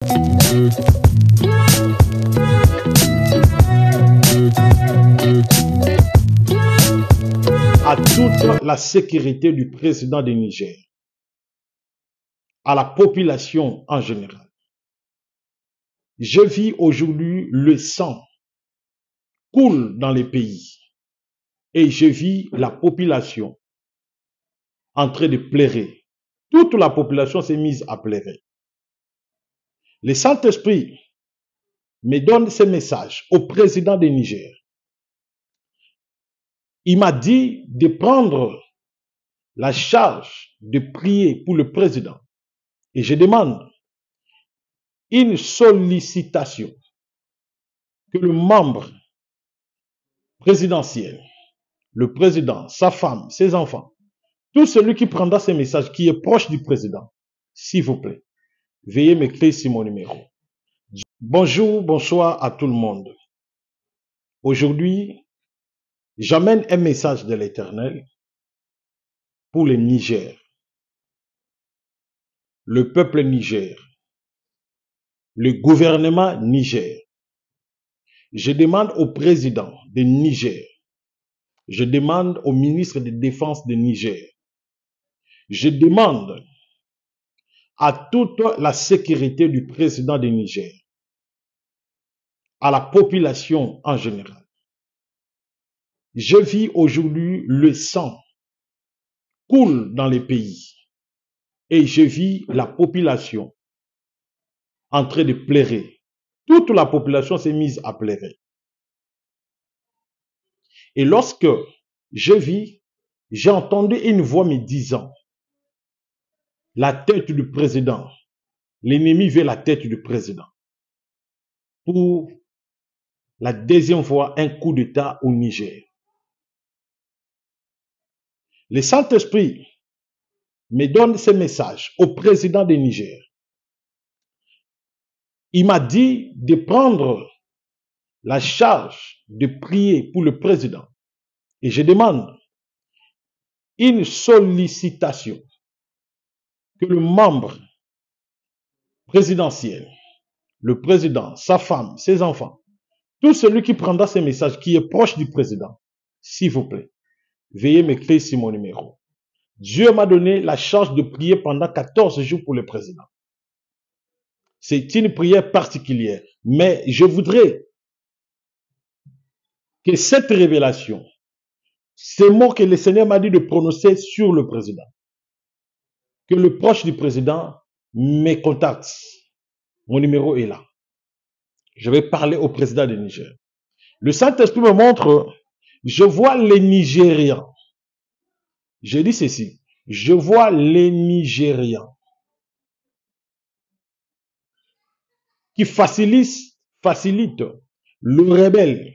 À toute la sécurité du président du Niger, à la population en général. Je vis aujourd'hui le sang coule dans les pays et je vis la population en train de pleurer. Toute la population s'est mise à pleurer. Le Saint-Esprit me donne ce message au président du Niger. Il m'a dit de prendre la charge de prier pour le président. Et je demande une sollicitation que le membre présidentiel, le président, sa femme, ses enfants, tout celui qui prendra ce message, qui est proche du président, s'il vous plaît, veuillez m'écrire sur mon numéro. Bonjour, bonsoir à tout le monde. Aujourd'hui, j'amène un message de l'Éternel pour le Niger, le peuple Niger, le gouvernement Niger. Je demande au président de Niger, je demande au ministre de Défense de Niger, je demande à toute la sécurité du président de Niger, à la population en général. Je vis aujourd'hui le sang coule dans les pays et je vis la population en train de pleurer. Toute la population s'est mise à pleurer. Et lorsque je vis, j'ai entendu une voix me disant, la tête du président, l'ennemi veut la tête du président. Pour la deuxième fois, un coup d'État au Niger. Le Saint-Esprit me donne ce message au président du Niger. Il m'a dit de prendre la charge de prier pour le président. Et je demande une sollicitation que le membre présidentiel, le président, sa femme, ses enfants, tout celui qui prendra ce message, qui est proche du président, s'il vous plaît, veuillez m'écrire sur mon numéro. Dieu m'a donné la charge de prier pendant 14 jours pour le président. C'est une prière particulière, mais je voudrais que cette révélation, ces mots que le Seigneur m'a dit de prononcer sur le président, que le proche du président me contacte. Mon numéro est là. Je vais parler au président du Niger. Le Saint-Esprit me montre, je vois les Nigérians. Je dis ceci, je vois les Nigérians qui facilitent le rebelle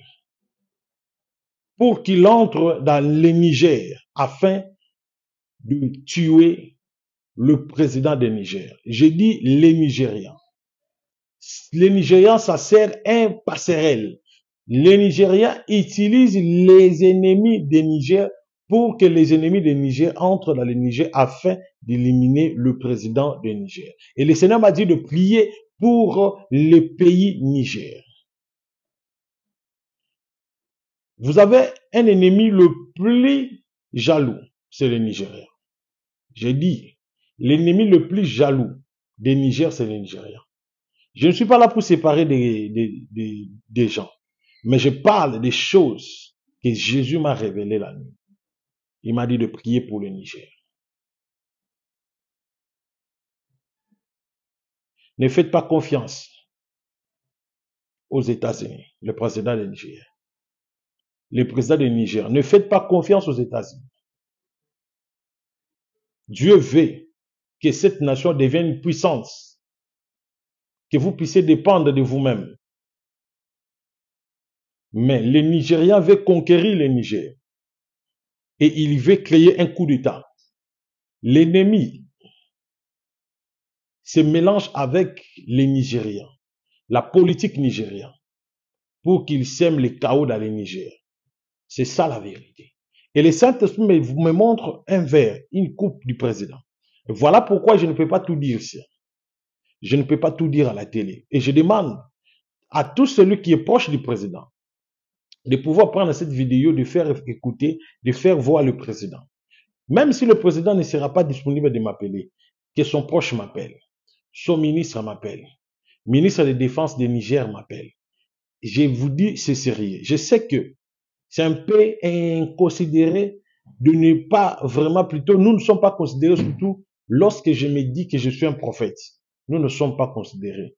pour qu'il entre dans le Niger afin de tuer le président du Niger. Je dis les Nigérians. Les Nigérians, ça sert un passerelle. Les Nigériens utilisent les ennemis des Niger pour que les ennemis des Niger entrent dans le Niger afin d'éliminer le président du Niger. Et le Seigneur m'a dit de prier pour le pays Niger. Vous avez un ennemi le plus jaloux, c'est le Nigérien. J'ai dit, l'ennemi le plus jaloux des Niger, c'est le Nigérien. Je ne suis pas là pour séparer des gens, mais je parle des choses que Jésus m'a révélées la nuit. Il m'a dit de prier pour le Niger. Ne faites pas confiance aux États-Unis, le président du Niger. Le président du Niger, ne faites pas confiance aux États-Unis. Dieu veut que cette nation devienne une puissance, que vous puissiez dépendre de vous-même. Mais le Nigérien veut conquérir le Niger et il veut créer un coup d'État. L'ennemi se mélange avec les Nigériens, la politique nigérienne, pour qu'il sème le chaos dans le Niger. C'est ça la vérité. Et le Saint-Esprit me montre un verre, une coupe du président. Voilà pourquoi je ne peux pas tout dire ici. Je ne peux pas tout dire à la télé. Et je demande à tout celui qui est proche du président de pouvoir prendre cette vidéo, de faire écouter, de faire voir le président. Même si le président ne sera pas disponible de m'appeler, que son proche m'appelle, son ministre m'appelle, ministre de Défense du Niger m'appelle. Je vous dis, c'est sérieux. Je sais que c'est un peu inconsidéré de ne pas vraiment, plutôt, nous ne sommes pas considérés, surtout lorsque je me dis que je suis un prophète. Nous ne sommes pas considérés.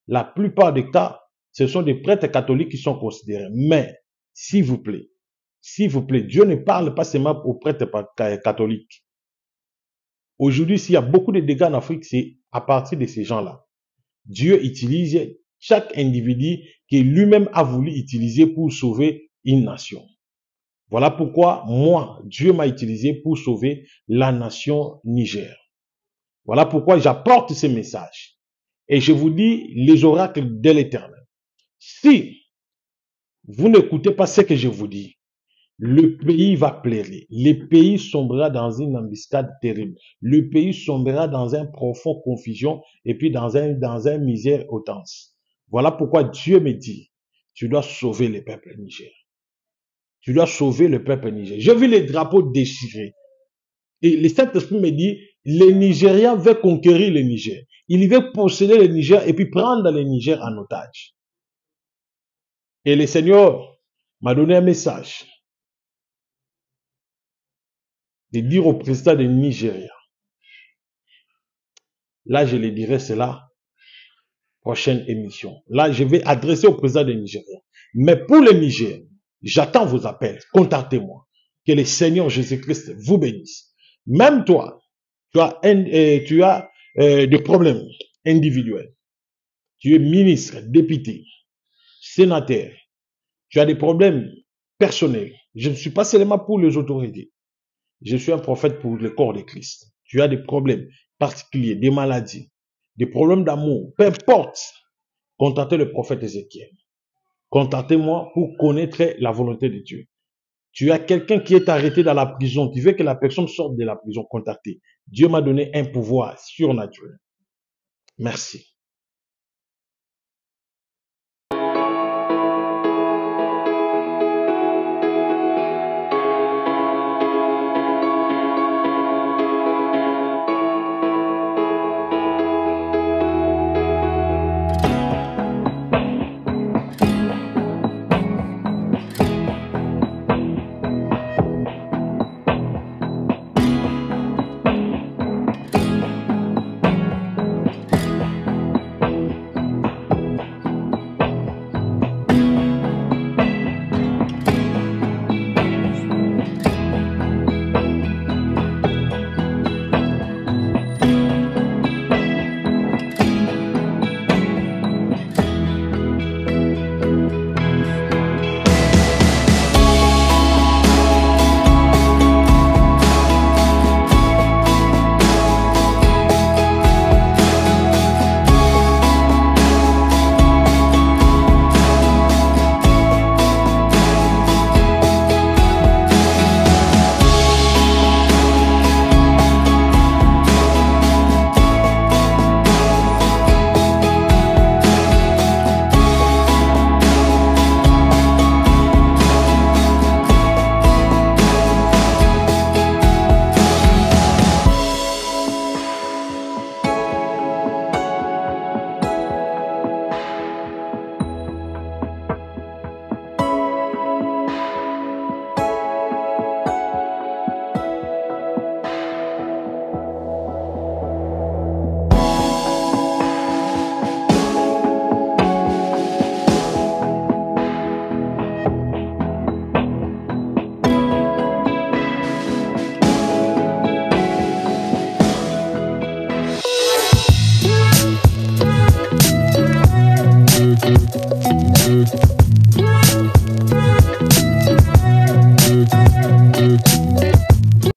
La plupart des cas, ce sont des prêtres catholiques qui sont considérés. Mais, s'il vous plaît, Dieu ne parle pas seulement aux prêtres catholiques. Aujourd'hui, s'il y a beaucoup de dégâts en Afrique, c'est à partir de ces gens-là. Dieu utilise chaque individu que lui-même a voulu utiliser pour sauver une nation. Voilà pourquoi moi, Dieu m'a utilisé pour sauver la nation Niger. Voilà pourquoi j'apporte ce message. Et je vous dis les oracles de l'Éternel. Si vous n'écoutez pas ce que je vous dis, le pays va pleurer. Le pays sombrera dans une embuscade terrible. Le pays sombrera dans une profonde confusion et puis dans un misère intense. Voilà pourquoi Dieu me dit, tu dois sauver le peuple Niger. Tu dois sauver le peuple Niger. J'ai vu les drapeaux déchirés. Et le Saint-Esprit me dit, les Nigériens veulent conquérir le Niger. Ils veulent posséder le Niger et puis prendre le Niger en otage. Et le Seigneur m'a donné un message de dire au président du Nigeria. Là, je le dirai cela, prochaine émission. Là, je vais adresser au président du Nigeria. Mais pour le Niger, j'attends vos appels. Contactez-moi. Que le Seigneur Jésus-Christ vous bénisse. Même toi, tu as des problèmes individuels. Tu es ministre, député, sénateur. Tu as des problèmes personnels. Je ne suis pas seulement pour les autorités. Je suis un prophète pour le corps de Christ. Tu as des problèmes particuliers, des maladies, des problèmes d'amour, peu importe. Contactez le prophète Ézéchiel. Contactez-moi pour connaître la volonté de Dieu. Tu as quelqu'un qui est arrêté dans la prison. Tu veux que la personne sorte de la prison. Contactez. Dieu m'a donné un pouvoir surnaturel. Merci. Thank you.